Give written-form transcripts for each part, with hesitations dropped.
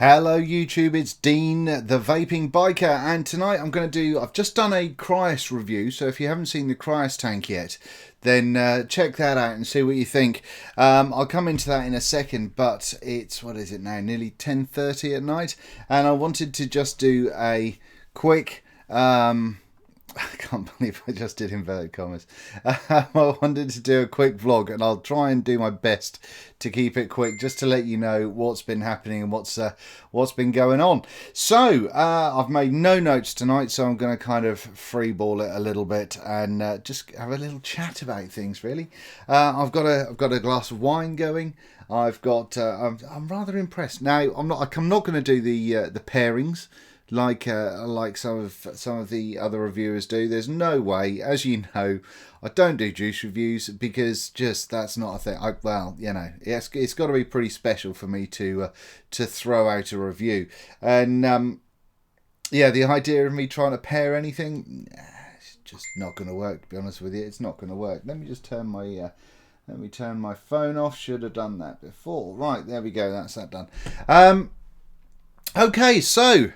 Hello YouTube, it's Dean, the Vaping Biker, and tonight I've just done a Cryos review, so if you haven't seen the Cryos tank yet, then check that out and see what you think. I'll come into that in a second, but it's, what is it now, nearly 10:30 at night, and I wanted to just do a quick, I can't believe I just did inverted commas. I wanted to do a quick vlog, and I'll try and do my best to keep it quick, just to let you know what's been happening and what's been going on. So I've made no notes tonight, so I'm going to kind of freeball it a little bit and just have a little chat about things. Really, I've got a glass of wine going. I'm rather impressed. Now I'm not going to do the pairings like some of the other reviewers do. There's no way, as you know, I don't do juice reviews because just that's not a thing. Well, you know, it's got to be pretty special for me to throw out a review. And yeah, the idea of me trying to pair anything, it's just not going to work. To be honest with you, it's not going to work. Let me just turn my turn my phone off. Should have done that before. Right, there we go. That's that done. Okay, so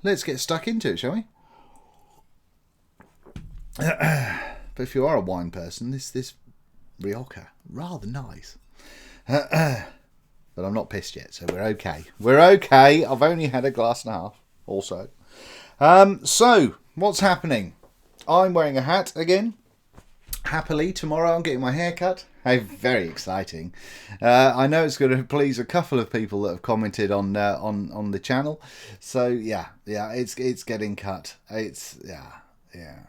let's get stuck into it, shall we? But if you are a wine person, this Rioja, rather nice. But I'm not pissed yet, so we're okay. We're okay. I've only had a glass and a half, also. So, what's happening? I'm wearing a hat again. Happily, tomorrow I'm getting my hair cut. Hey, very exciting. I know it's going to please a couple of people that have commented on the channel. So yeah, it's getting cut. Yeah.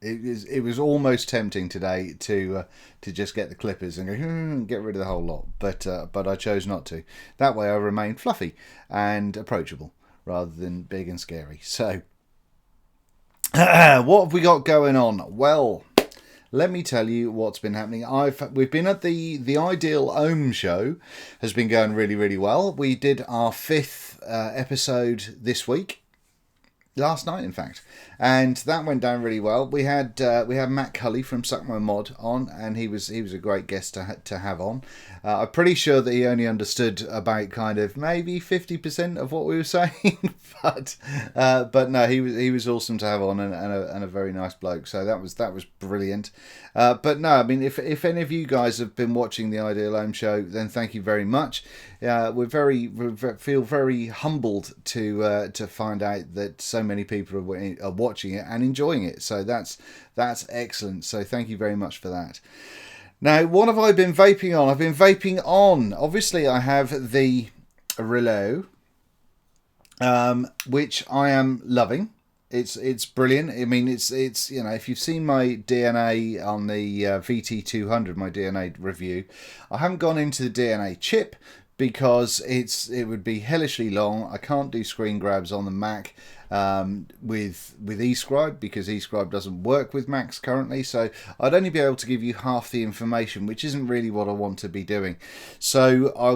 It was almost tempting today to just get the clippers and go get rid of the whole lot, but I chose not to. That way I remain fluffy and approachable rather than big and scary. So what have we got going on? Well, let me tell you what's been happening. We've been at the Ideal Ohm show. Has been going really, really well. We did our 5th episode this week, last night in fact, and that went down really well. We had Matt Cully from Suck My Mod on, and he was a great guest to have on. I'm pretty sure that he only understood about kind of maybe 50% of what we were saying, but no, he was awesome to have on, and a very nice bloke. So that was brilliant. But no, I mean, if any of you guys have been watching the Ideal Ohm show, then thank you very much. We feel very humbled to find out that so many people are watching it and enjoying it. So that's excellent. So thank you very much for that. Now, what have I been vaping on? I've been vaping on, obviously I have the Relo, which I am loving. It's brilliant. I mean, it's you know, if you've seen my DNA on the VT200, my DNA review, I haven't gone into the DNA chip because it would be hellishly long. I can't do screen grabs on the Mac with eScribe, because eScribe doesn't work with Macs currently, so I'd only be able to give you half the information, which isn't really what I want to be doing. So I'm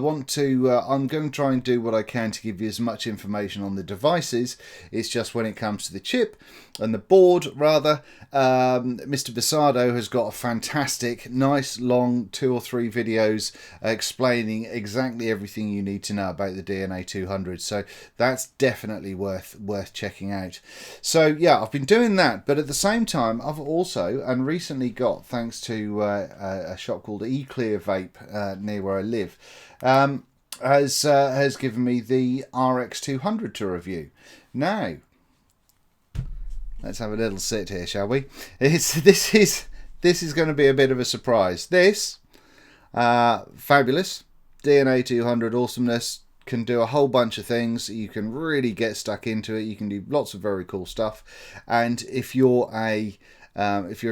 going to try and do what I can to give you as much information on the devices. It's just when it comes to the chip and the board, rather, Mr. Bisardo has got a fantastic, nice, long 2 or 3 videos explaining exactly everything you need to know about the DNA200. So that's definitely worth checking out. So yeah, I've been doing that, but at the same time, I've also and recently got, thanks to a shop called eClear Vape near where I live, has given me the RX200 to review. Now, let's have a little sit here, shall we? This is going to be a bit of a surprise. This fabulous DNA200 awesomeness can do a whole bunch of things. You can really get stuck into it. You can do lots of very cool stuff. And if you're a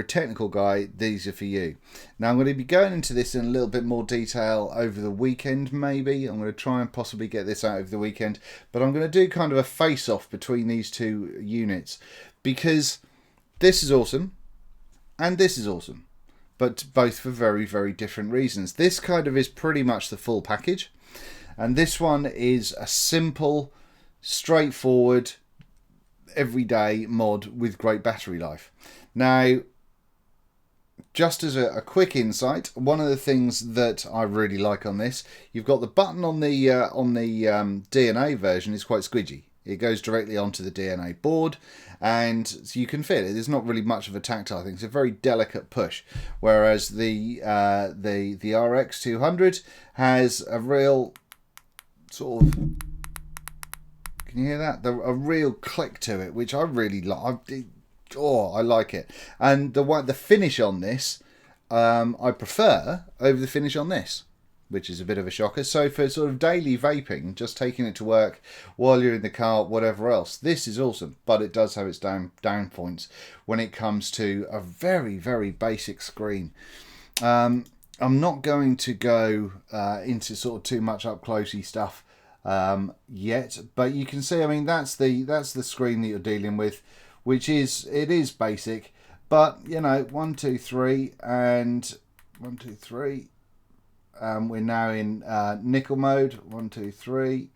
technical guy, these are for you. Now, I'm going to be going into this in a little bit more detail over the weekend, maybe. I'm going to try and possibly get this out over the weekend. But I'm going to do kind of a face-off between these two units, because this is awesome and this is awesome, but both for very, very different reasons. This kind of is pretty much the full package, and this one is a simple, straightforward, everyday mod with great battery life. Now, just as a quick insight, one of the things that I really like on this, you've got the button on the DNA version is quite squidgy. It goes directly onto the DNA board, and so you can feel it. There's not really much of a tactile thing. It's a very delicate push, whereas the RX200 has a real sort of, can you hear that? A real click to it, which I really like. I like it. And the finish on this, I prefer over the finish on this, which is a bit of a shocker. So for sort of daily vaping, just taking it to work while you're in the car, whatever else, this is awesome. But it does have its down points when it comes to a very, very basic screen. I'm not going to go into sort of too much up closey stuff yet, but you can see, I mean, that's the screen that you're dealing with, which is basic, but you know, 1 2 3 and 1 2 3. We're now in nickel mode. 1 2 3.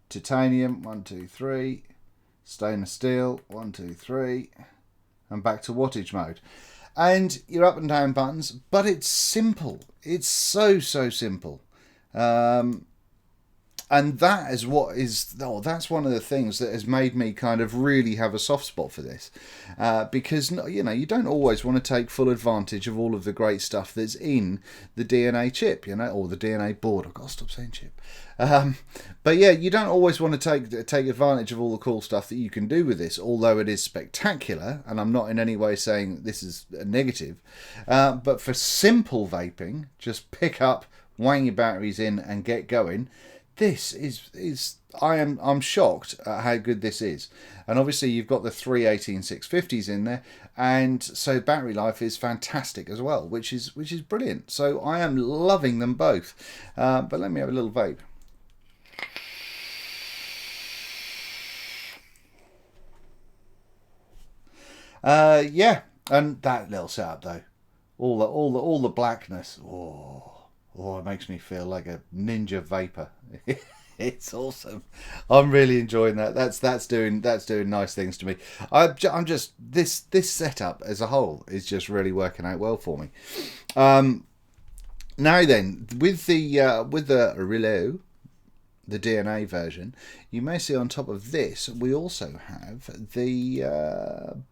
Titanium. 1 2 3. Stainless steel. 1 2 3. And back to wattage mode. And your up and down buttons, but it's simple. It's so simple. And that is that's one of the things that has made me kind of really have a soft spot for this, because you know, you don't always want to take full advantage of all of the great stuff that's in the DNA chip, you know, or the DNA board. I've got to stop saying chip. But yeah, you don't always want to take advantage of all the cool stuff that you can do with this, although it is spectacular, and I'm not in any way saying this is a negative. But for simple vaping, just pick up, wang your batteries in, and get going. This is I'm shocked at how good this is. And obviously you've got the 3 18650s in there, and so battery life is fantastic as well, which is brilliant. So I am loving them both. But let me have a little vape. Yeah, and that little setup though, all the blackness. Oh, it makes me feel like a ninja vapor. It's awesome. I'm really enjoying that. That's doing nice things to me. I'm just this setup as a whole is just really working out well for me. Now then, with the Relo, the DNA version, you may see on top of this we also have the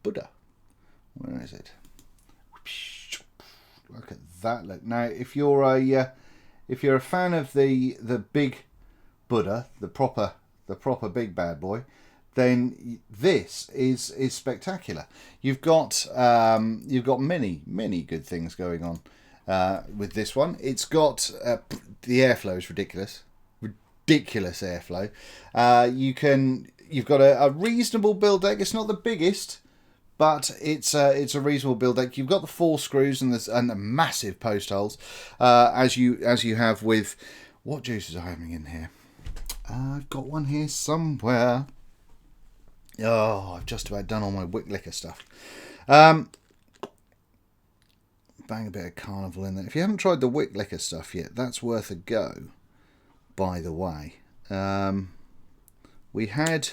Buddha. Where is it? Look at that look. Now, if you're a fan of the big Buddha, the proper big bad boy, then this is spectacular. You've got many good things going on with this one. It's got the airflow is ridiculous airflow. You've got a reasonable build deck. It's not the biggest, but it's a reasonable build deck. You've got the 4 screws and the massive post holes, as you have with what juices are having in here. I've got one here somewhere. Oh, I've just about done all my wick liquor stuff. Bang a bit of Carnival in there. If you haven't tried the wick liquor stuff yet, that's worth a go. By the way, we had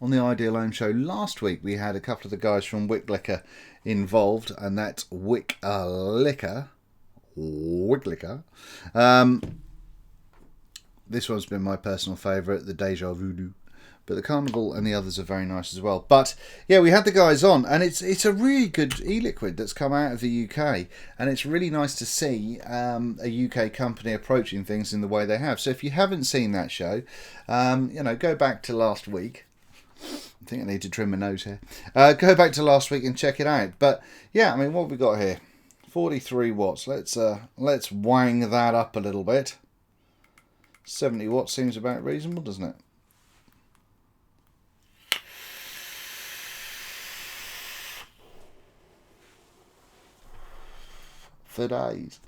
on the Ideal Home show last week, we had a couple of the guys from Wick Liquor involved, and that's Wick Liquor. This one's been my personal favourite, the Deja Voodoo. But the Carnival and the others are very nice as well. But yeah, we had the guys on, and it's a really good e-liquid that's come out of the UK, and it's really nice to see a UK company approaching things in the way they have. So if you haven't seen that show, you know, go back to last week. I think I need to trim my nose here. Go back to last week and check it out. But yeah, I mean, what have we got here? 43 watts. Let's wang that up a little bit. 70 watts seems about reasonable, doesn't it? For days.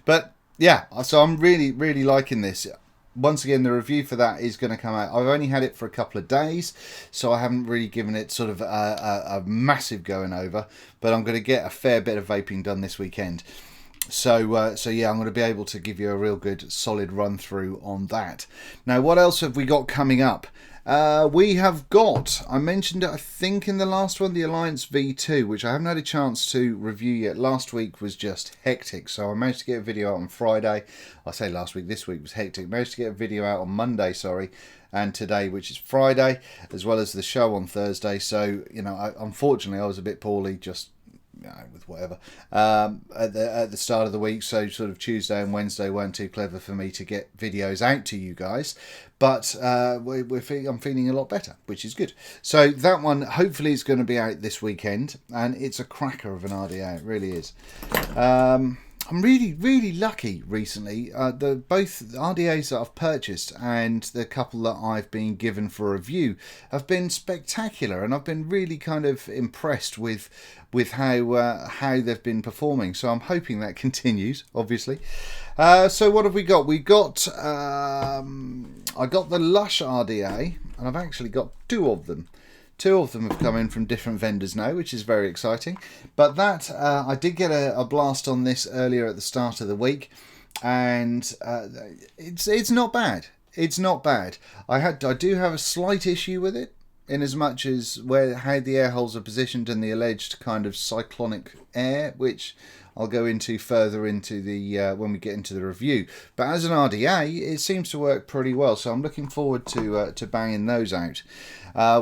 But yeah, so I'm really liking this. Once again, the review for that is going to come out. I've only had it for a couple of days, so I haven't really given it sort of a massive going over, but I'm going to get a fair bit of vaping done this weekend. So yeah, I'm going to be able to give you a real good solid run through on that. Now, what else have we got coming up? We have got, I mentioned it I think in the last one, the Alliance V2, which I haven't had a chance to review yet. Last week was just hectic, so I managed to get a video out on Friday. I say last week, this week was hectic. Managed to get a video out on Monday, sorry, and today, which is Friday, as well as the show on Thursday. So, you know, unfortunately I was a bit poorly, just with whatever at the start of the week, so sort of Tuesday and Wednesday weren't too clever for me to get videos out to you guys, but I'm feeling a lot better, which is good. So that one hopefully is going to be out this weekend, and it's a cracker of an RDA, it really is. I'm really lucky recently. Both RDAs that I've purchased and the couple that I've been given for review have been spectacular, and I've been really kind of impressed with how they've been performing. So I'm hoping that continues, obviously. So what have we got? We got I got the Lush RDA, and I've actually got two of them. Two of them have come in from different vendors now, which is very exciting. But that I did get a blast on this earlier at the start of the week, and it's not bad. It's not bad. I do have a slight issue with it, in as much as how the air holes are positioned and the alleged kind of cyclonic air, which I'll go into further into the when we get into the review. But as an RDA, it seems to work pretty well, so I'm looking forward to banging those out.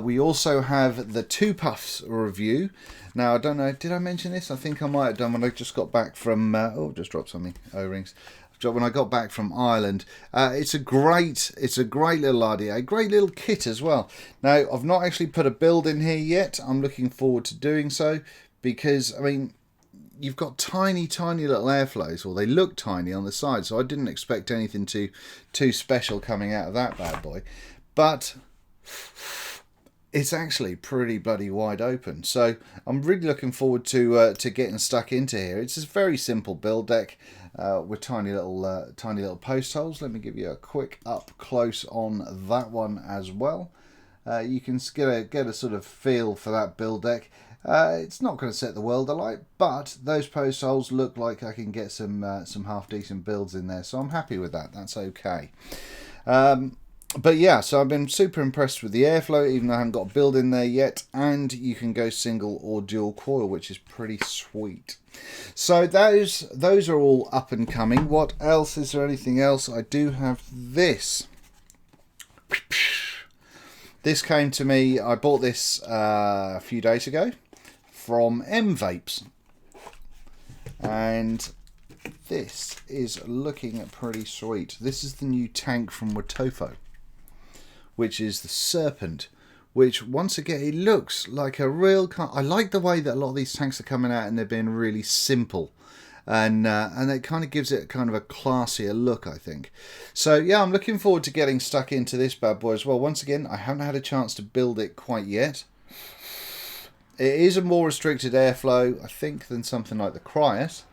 We also have the Two Puffs review. Now, I don't know, did I mention this? I think I might have done when I just got back from just dropped something, O-rings. When I got back from Ireland. It's a great little RDA, great little kit as well. Now, I've not actually put a build in here yet. I'm looking forward to doing so, because I mean, you've got tiny little airflows, or they look tiny on the side, so I didn't expect anything too special coming out of that bad boy. But it's actually pretty bloody wide open, so I'm really looking forward to getting stuck into here. It's a very simple build deck with tiny little post holes. Let me give you a quick up close on that one as well. You can get a sort of feel for that build deck. It's not going to set the world alight, but those post holes look like I can get some half decent builds in there, so I'm happy with that. That's okay. But yeah, so I've been super impressed with the airflow, even though I haven't got a build in there yet, and you can go single or dual coil, which is pretty sweet. So those are all up and coming. What else? Is there anything else? I do have this. This came to me, I bought this a few days ago from M-Vapes, and this is looking pretty sweet. This is the new tank from Watofo, which is the Serpent, which once again, it looks like a real... I like the way that a lot of these tanks are coming out and they're being really simple. And it kind of gives it kind of a classier look, I think. So yeah, I'm looking forward to getting stuck into this bad boy as well. Once again, I haven't had a chance to build it quite yet. It is a more restricted airflow, I think, than something like the Cryos.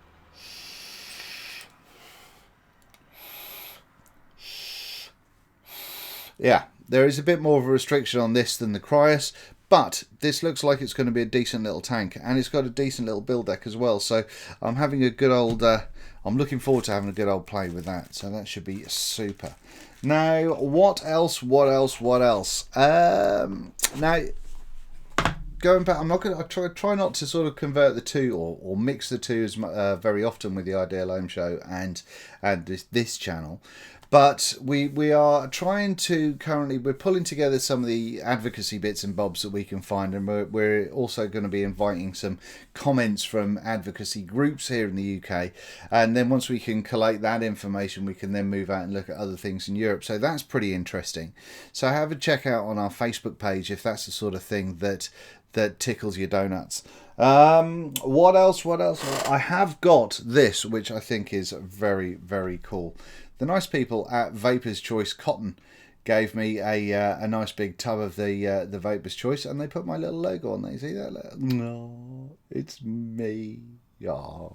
Yeah, there is a bit more of a restriction on this than the Cryos, but this looks like it's going to be a decent little tank, and it's got a decent little build deck as well. So I'm having a good old... I'm looking forward to having a good old play with that. So that should be super. Now, what else? Now, going back, I'm not going to try not to sort of convert the two or mix the two as very often with the Ideal Home Show and this channel. But we are trying to currently, we're pulling together some of the advocacy bits and bobs that we can find, and we're also going to be inviting some comments from advocacy groups here in the UK, and then once we can collate that information, we can then move out and look at other things in Europe. So that's pretty interesting. So have a check out on our Facebook page if that's the sort of thing that tickles your donuts. What else? I have got this, which I think is very, very cool. The nice people at Vapor's Choice Cotton gave me a nice big tub of the Vapor's Choice, and they put my little logo on there. You see that? No, it's me. Yeah.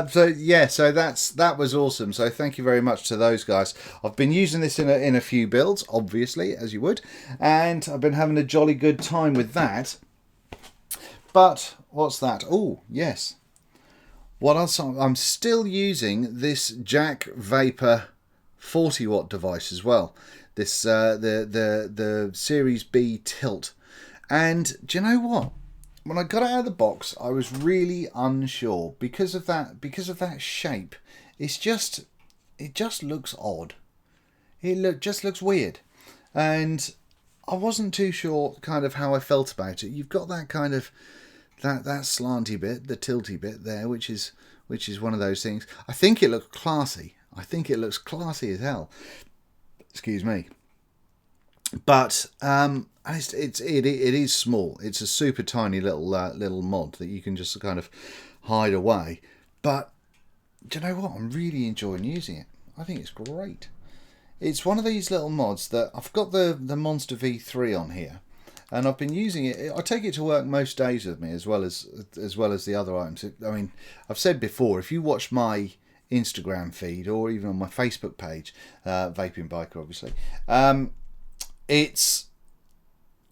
So yeah, so that was awesome. So thank you very much to those guys. I've been using this in a few builds, obviously, as you would, and I've been having a jolly good time with that. But what's that? Oh yes, what else? I'm still using this Jack Vapor 40 watt device as well. This the Series B Tilt. And do you know what? When I got it out of the box, I was really unsure because of that shape. It just looks odd. Just looks weird, and I wasn't too sure kind of how I felt about it. You've got that kind of that slanty bit, the tilty bit there, which is one of those things. I think it looks classy. I think it looks classy as hell. Excuse me. But it is small. It's a super tiny little mod that you can just kind of hide away. But do you know what? I'm really enjoying using it. I think it's great. It's one of these little mods that I've got the Monster V3 on here, and I've been using it. I take it to work most days with me, as well as the other items. I mean, I've said before, if you watch my Instagram feed or even on my Facebook page, Vaping Biker, obviously. I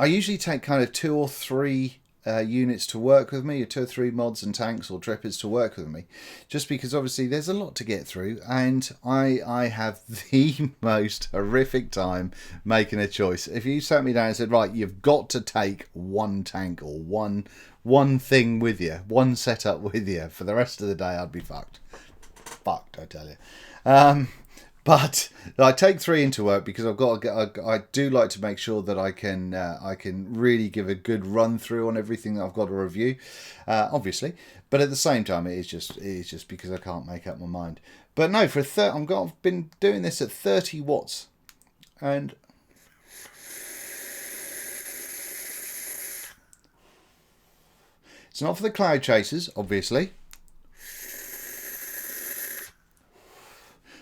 usually take kind of 2 or 3 units to work with me, or 2 or 3 mods and tanks or drippers to work with me, just because obviously there's a lot to get through, and I have the most horrific time making a choice. If you sat me down and said, right, you've got to take one tank or one thing with you, one setup with you for the rest of the day, I'd be fucked, I tell you. But I take 3 into work because I do like to make sure that I can really give a good run through on everything that I've got to review, obviously. But at the same time, it is just because I can't make up my mind. But no, I've been doing this at 30 watts, and it's not for the cloud chasers, obviously.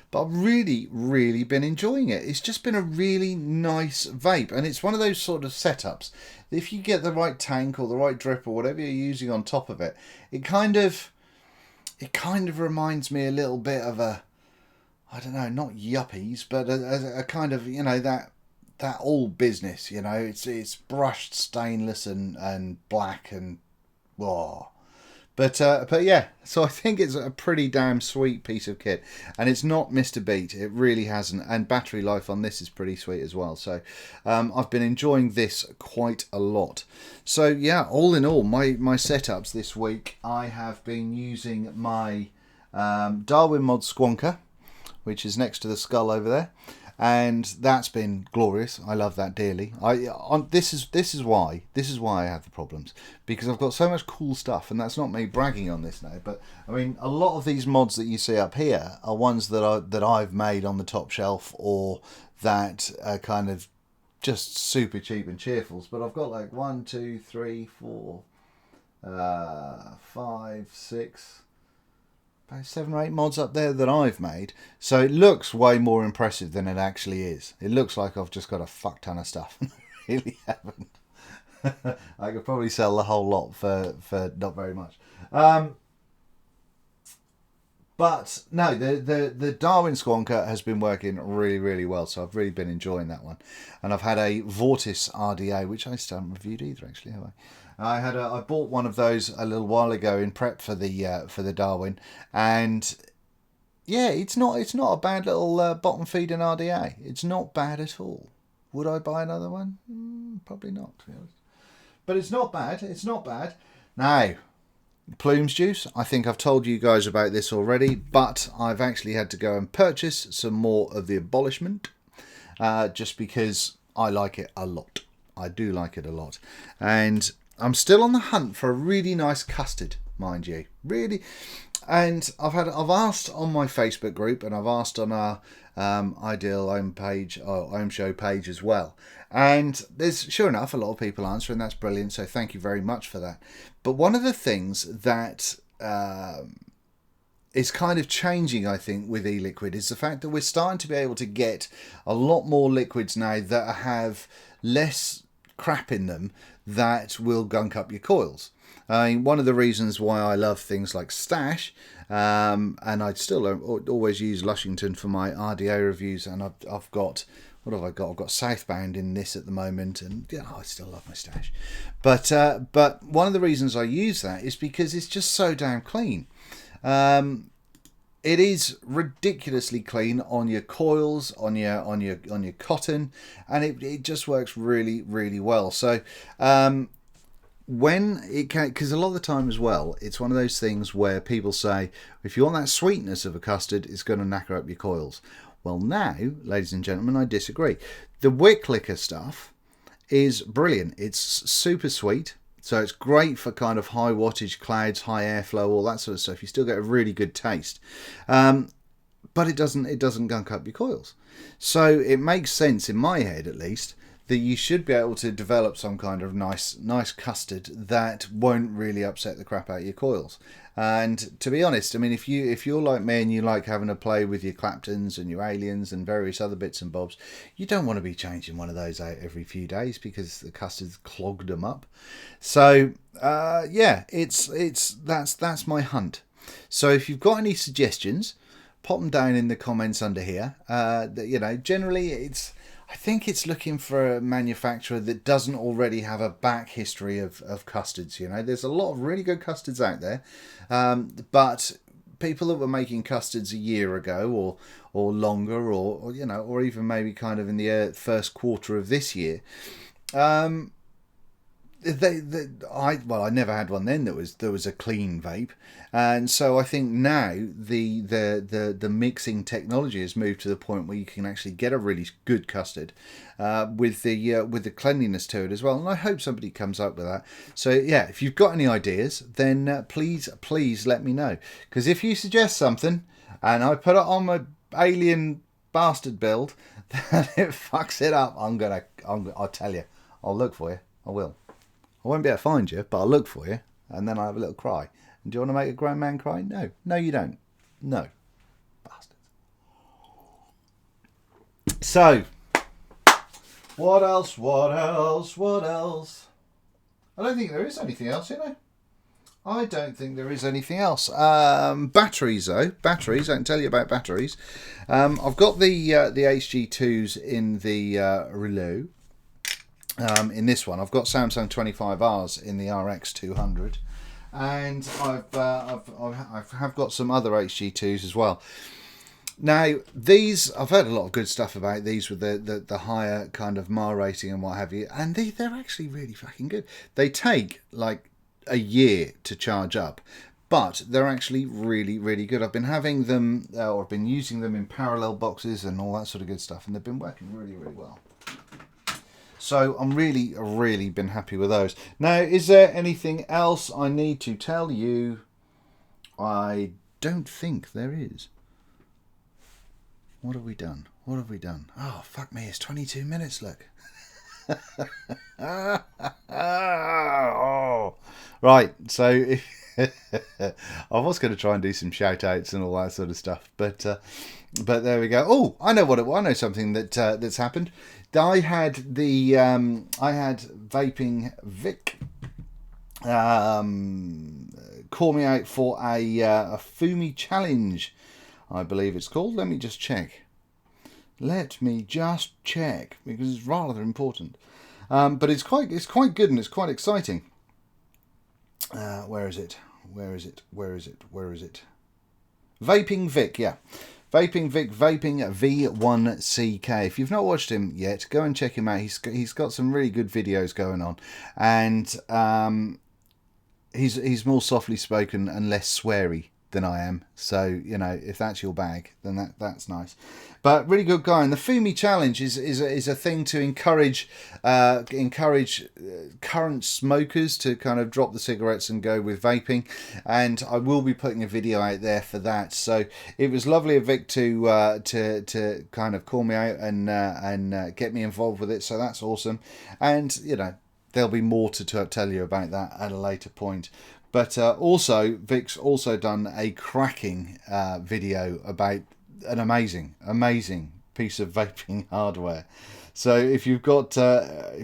But I've really, really been enjoying it. It's just been a really nice vape. And it's one of those sort of setups that if you get the right tank or the right drip or whatever you're using on top of it, it kind of reminds me a little bit of a, I don't know, not yuppies, but a kind of, you know, that old business, you know. It's brushed stainless and black and, whoa. But yeah, so I think it's a pretty damn sweet piece of kit, and it's not missed a beat. It really hasn't, and battery life on this is pretty sweet as well. So I've been enjoying this quite a lot. So yeah, all in all, my setups this week, I have been using my Darwin mod Squonker, which is next to the skull over there, and that's been glorious. I love that dearly. This is why I have the problems, because I've got so much cool stuff, and that's not me bragging on this now, but I mean, a lot of these mods that you see up here are ones that I've made on the top shelf, or that are kind of just super cheap and cheerfuls. But I've got like 1, 2, 3, 4, 5, 6. About 7 or 8 mods up there that I've made, so it looks way more impressive than it actually is. It looks like I've just got a fuck ton of stuff. I really haven't. I could probably sell the whole lot for not very much. But no, the Darwin Squonker has been working really, really well, so I've really been enjoying that one. And I've had a Vortis RDA, which I still haven't reviewed either, actually, have I? I bought one of those a little while ago in prep for the Darwin, and yeah, it's not a bad little bottom feeding RDA. It's not bad at all. Would I buy another one? Probably not, to be honest. But it's not bad. It's not bad. Now, plumes juice. I think I've told you guys about this already, but I've actually had to go and purchase some more of the abolishment, just because I like it a lot. I do like it a lot, and I'm still on the hunt for a really nice custard, mind you. Really. And I've asked on my Facebook group, and I've asked on our Ideal Home page, or Home Show page as well. And there's, sure enough, a lot of people answering. That's brilliant. So thank you very much for that. But one of the things that is kind of changing, I think, with e-liquid is the fact that we're starting to be able to get a lot more liquids now that have less crap in them that will gunk up your coils. One of the reasons why I love things like Stash, and I still always use Lushington for my RDA reviews, and I've got, what have I got? I've got Southbound in this at the moment, and yeah, I still love my Stash. But one of the reasons I use that is because it's just so damn clean. It is ridiculously clean on your coils, on your cotton, and it just works really, really well. So when it can, because a lot of the time as well, it's one of those things where people say, if you want that sweetness of a custard, it's going to knacker up your coils. Well, now, ladies and gentlemen, I disagree. The wick liquor stuff is brilliant. It's super sweet. So it's great for kind of high wattage clouds, high airflow, all that sort of stuff. You still get a really good taste, but it doesn't gunk up your coils. So it makes sense in my head, at least, that you should be able to develop some kind of nice custard that won't really upset the crap out of your coils. And to be honest, I mean, if you're like me and you like having a play with your Claptons and your Aliens and various other bits and bobs, you don't want to be changing one of those out every few days because the custard's clogged them up. So yeah, that's my hunt. So if you've got any suggestions, pop them down in the comments under here. You know, generally I think it's looking for a manufacturer that doesn't already have a back history of custards. You know, there's a lot of really good custards out there, but people that were making custards a year ago or longer, or you know, or even maybe kind of in the first quarter of this year, I never had one then that was a clean vape, and so I think now the mixing technology has moved to the point where you can actually get a really good custard with the cleanliness to it as well. And I hope somebody comes up with that. So yeah, if you've got any ideas, then please let me know, because if you suggest something and I put it on my alien bastard build, then it fucks it up. I'll tell you, I'll look for you. I will. I won't be able to find you, but I'll look for you, and then I'll have a little cry. And do you want to make a grown man cry? No. No, you don't. No. Bastards. So, what else? I don't think there is anything else, you know. I don't think there is anything else. Batteries, though. Batteries, I can tell you about batteries. I've got the HG2s in the Rouleau. In this one, I've got Samsung 25Rs in the RX200, and I've got some other HG2s as well. Now, these, I've heard a lot of good stuff about these with the higher kind of MAR rating and what have you, and they're actually really fucking good. They take like a year to charge up, but they're actually really, really good. I've been having them, or I've been using them in parallel boxes and all that sort of good stuff, and they've been working really, really well. So I'm really been happy with those. Now, is there anything else I need to tell you? I don't think there is. What have we done? Oh, fuck me, it's 22 minutes, look. Oh. Right, so I was going to try and do some shout outs and all that sort of stuff, but there we go. Oh, I know something that's happened. I had Vaping Vic call me out for a Fumi challenge, I believe it's called. Let me just check because it's rather important. But it's quite good and it's quite exciting. Where is it? Vaping Vic, yeah. Vaping Vic, Vaping V1CK. If you've not watched him yet, go and check him out. He's got some really good videos going on, and he's more softly spoken and less sweary than I am. So, you know, if that's your bag, then that's nice. But really good guy. And the Fumi challenge is a thing to encourage current smokers to kind of drop the cigarettes and go with vaping. And I will be putting a video out there for that. So it was lovely of Vic to kind of call me out and get me involved with it. So that's awesome. And you know, there'll be more to tell you about that at a later point. But also, Vic's also done a cracking video about an amazing piece of vaping hardware. So if you've got a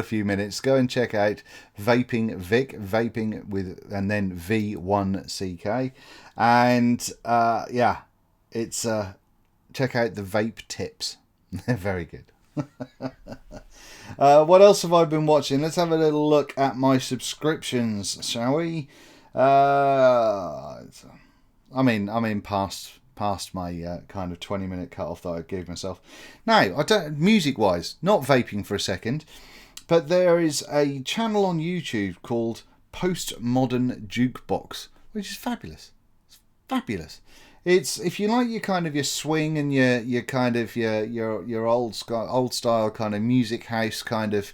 few minutes, go and check out Vaping Vic, Vaping with and then V1CK, and yeah, it's check out the vape tips. They're very good. What else have I been watching? Let's have a little look at my subscriptions, shall we? I'm in past my kind of 20-minute cut off that I gave myself. Now, I don't music-wise, not vaping for a second, but there is a channel on YouTube called Postmodern Jukebox, which is fabulous. It's fabulous. It's if you like your kind of your swing and your kind of your old style kind of music house kind of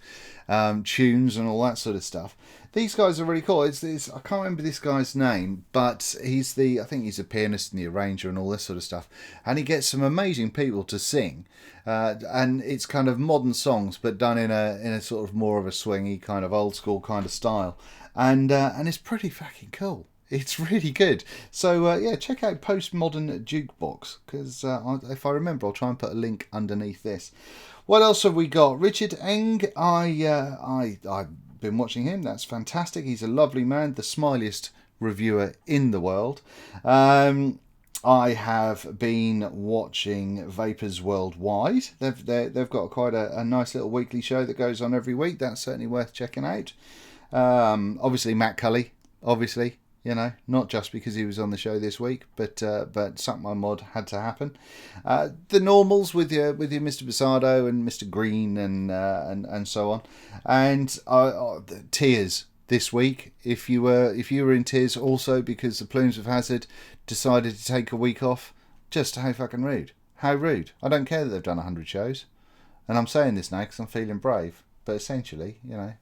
tunes and all that sort of stuff. These guys are really cool. It's I can't remember this guy's name, but I think he's a pianist and the arranger and all this sort of stuff. And he gets some amazing people to sing, and it's kind of modern songs, but done in a sort of more of a swingy kind of old school kind of style, and it's pretty fucking cool. It's really good. So yeah, check out Postmodern Jukebox, because if I remember, I'll try and put a link underneath this. What else have we got? Richard Eng. I've been watching him. That's fantastic. He's a lovely man, the smiliest reviewer in the world. I have been watching Vapors Worldwide. They've got quite a nice little weekly show that goes on every week. That's certainly worth checking out. Obviously Matt Cully, obviously. You know, not just because he was on the show this week, but Suck My Mod had to happen. The normals with your Mr. Basardo and Mr. Green and so on, and Tears this week. If you were in tears also because the Plumes of Hazard decided to take a week off, just how fucking rude. How rude. I don't care that they've done 100 shows, and I'm saying this now because I'm feeling brave. But essentially, you know.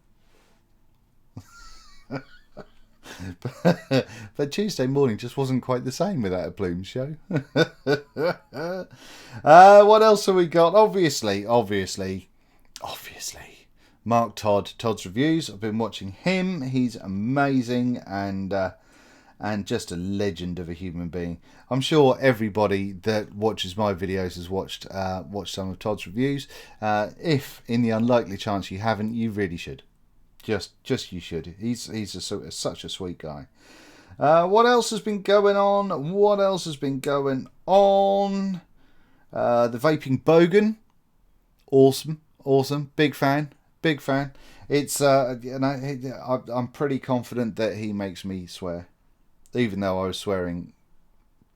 But Tuesday morning just wasn't quite the same without a Plume show. What else have we got? Obviously, Mark Todd's reviews. I've been watching him. He's amazing and just a legend of a human being. I'm sure everybody that watches my videos has watched some of Todd's reviews. If in the unlikely chance you haven't, you really should. Just you should. He's such a sweet guy. What else has been going on? The Vaping Bogan. Awesome. Big fan. It's I'm pretty confident that he makes me swear, even though I was swearing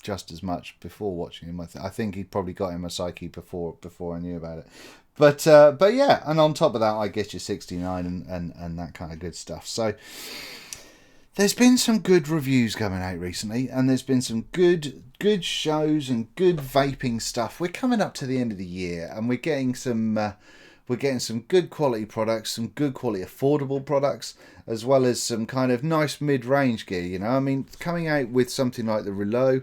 just as much before watching him. I think he probably got in my psyche before I knew about it. But yeah, and on top of that, I get you 69 and that kind of good stuff. So there's been some good reviews coming out recently, and there's been some good shows and good vaping stuff. We're coming up to the end of the year, and we're getting some good quality products, some good quality affordable products, as well as some kind of nice mid-range gear. You know, I mean, coming out with something like the Rouleau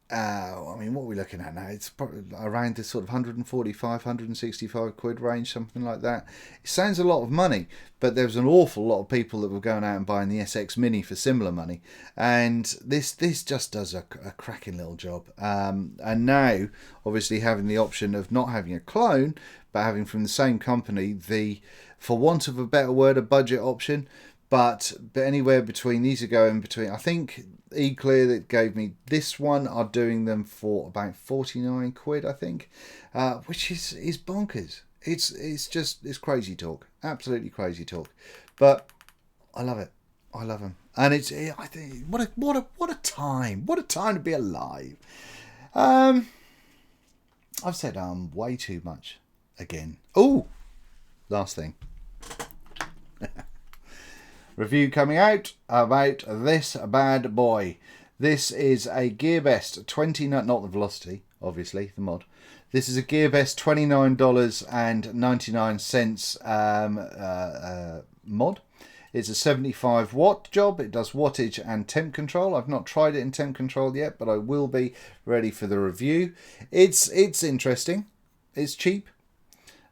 what are we looking at now? It's probably around the sort of 145, 165 quid range, something like that. It sounds a lot of money, but there's an awful lot of people that were going out and buying the SX Mini for similar money, and this just does a cracking little job. And now, obviously, having the option of not having a clone, but having from the same company the, for want of a better word, a budget option. But anywhere between, these are going between, I think eClear that gave me this one are doing them for about 49 quid, I think, which is bonkers. It's crazy talk, absolutely crazy talk. But I love it. I love them, and I think what a time to be alive. I've said way too much again. Oh, last thing. Review coming out about this bad boy. This is a GearBest 29, not the Velocity, obviously, the mod. This is a GearBest $29.99 mod. It's a 75 watt job. It does wattage and temp control. I've not tried it in temp control yet, but I will be ready for the review. It's interesting. It's cheap.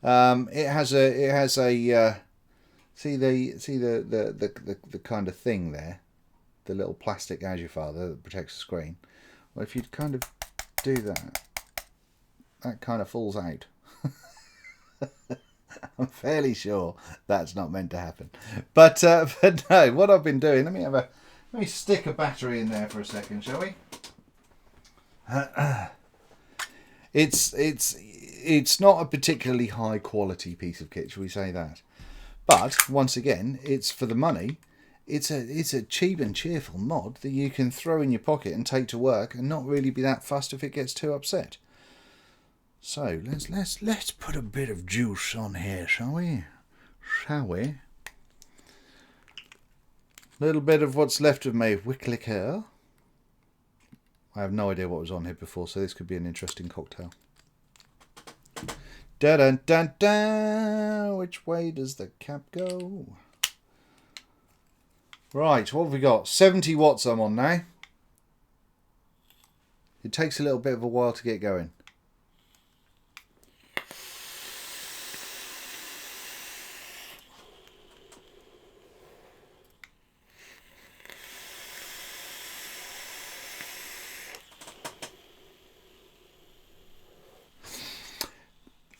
It has a See the kind of thing there, the little plastic Agifar that protects the screen. Well, if you kind of do that, that kind of falls out. I'm fairly sure that's not meant to happen. But no, what I've been doing. Let me stick a battery in there for a second, shall we? It's not a particularly high quality piece of kit, shall we say that? But once again, it's for the money. it's a cheap and cheerful mod that you can throw in your pocket and take to work and not really be that fussed if it gets too upset. So let's put a bit of juice on here, shall we? Shall we? Little bit of what's left of my wick liqueur. I have no idea what was on here before, so this could be an interesting cocktail. Da dun dun dun. Which way does the cap go? Right, what have we got? 70 watts I'm on now. It takes a little bit of a while to get going.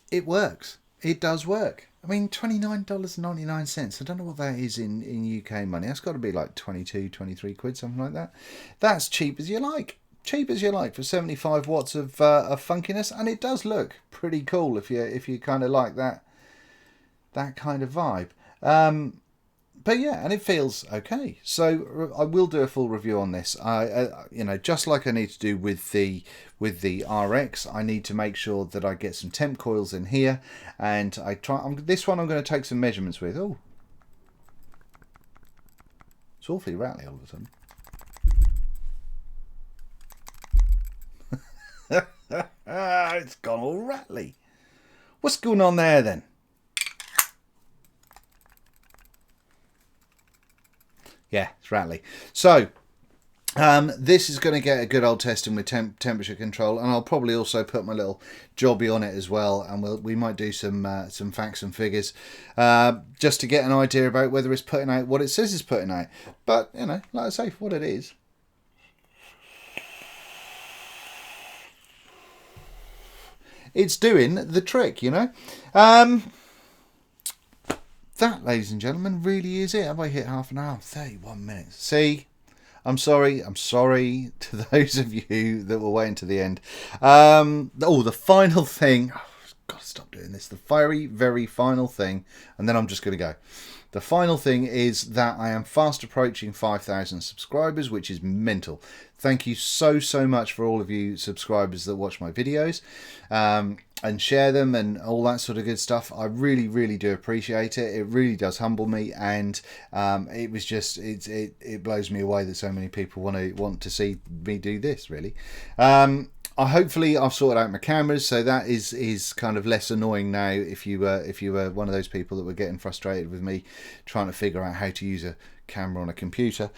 It works. It does work. I mean, $29.99. I don't know what that is in UK money. That's got to be like 22, 23 quid, something like that. That's cheap as you like. Cheap as you like for 75 watts of funkiness, and it does look pretty cool if you kind of like that kind of vibe. But yeah, and it feels okay. So I will do a full review on this. You know, just like I need to do with the RX, I need to make sure that I get some temp coils in here, and this one I'm going to take some measurements with. Oh, it's awfully rattly all of a sudden. It's gone all rattly. What's going on there then? Yeah, it's rattly. So this is going to get a good old testing with temperature control, and I'll probably also put my little jobby on it as well, and we might do some facts and figures just to get an idea about whether it's putting out what it says it's putting out. But you know, like I say, for what it is. It's doing the trick, you know. That, ladies and gentlemen, really is it. Have I hit half an hour? 31 minutes. See, I'm sorry to those of you that were waiting to the end. The final thing. Oh, I've got to stop doing this. The very final thing, and then I'm just going to go. The final thing is that I am fast approaching 5,000 subscribers, which is mental. Thank you so much for all of you subscribers that watch my videos and share them and all that sort of good stuff. I really do appreciate it. It really does humble me, and it was just it blows me away that so many people want to see me do this. Really. Hopefully I've sorted out my cameras, so that is kind of less annoying now if you were one of those people that were getting frustrated with me trying to figure out how to use a camera on a computer.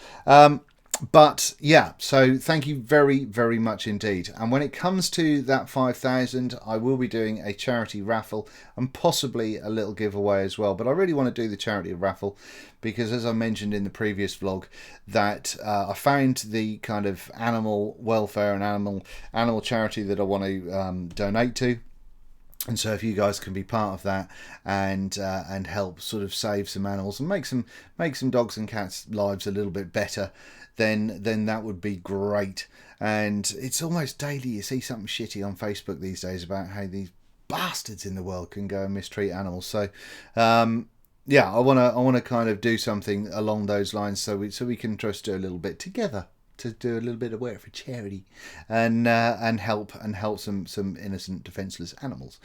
But yeah, so thank you very much indeed. And when it comes to that 5,000, I will be doing a charity raffle and possibly a little giveaway as well. But I really want to do the charity raffle because, as I mentioned in the previous vlog, that I found the kind of animal welfare and animal charity that I want to donate to. And so if you guys can be part of that and help sort of save some animals and make some dogs and cats' lives a little bit better, then that would be great. And it's almost daily you see something shitty on Facebook these days about how these bastards in the world can go and mistreat animals. So yeah, I want to kind of do something along those lines so we can just do a little bit together, to do a little bit of work for charity and help some innocent defenseless animals.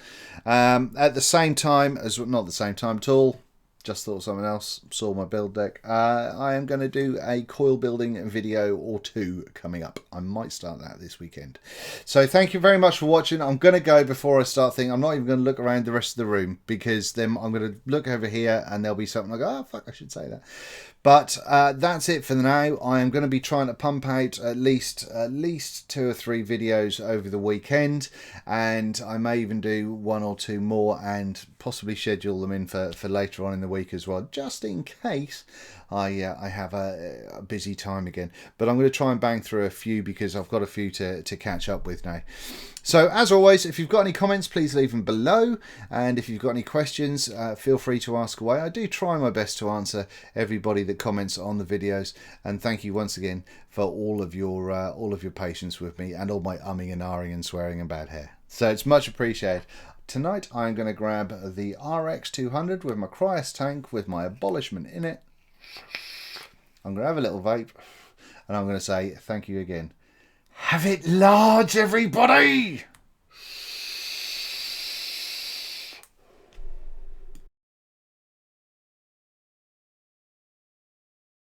At the same time, not the same time at all, just thought of something else, saw my build deck. I am going to do a coil building video or two coming up. I might start that this weekend. So thank you very much for watching. I'm going to go before I start thinking. I'm not even going to look around the rest of the room, because then I'm going to look over here and there'll be something like, oh fuck, I should say that. But that's it for now. I am going to be trying to pump out at least 2 or 3 videos over the weekend, and I may even do 1 or 2 more and possibly schedule them in for later on in the week as well, just in case I have a busy time again. But I'm going to try and bang through a few because I've got a few to catch up with now. So as always, if you've got any comments, please leave them below, and if you've got any questions, feel free to ask away. I do try my best to answer everybody that comments on the videos, and thank you once again for all of your patience with me and all my umming and ahhing and swearing and bad hair. So it's much appreciated. Tonight I'm going to grab the RX200 with my Cryos tank with my abolishment in it, I'm going to have a little vape, and I'm going to say thank you again. Have it large, everybody!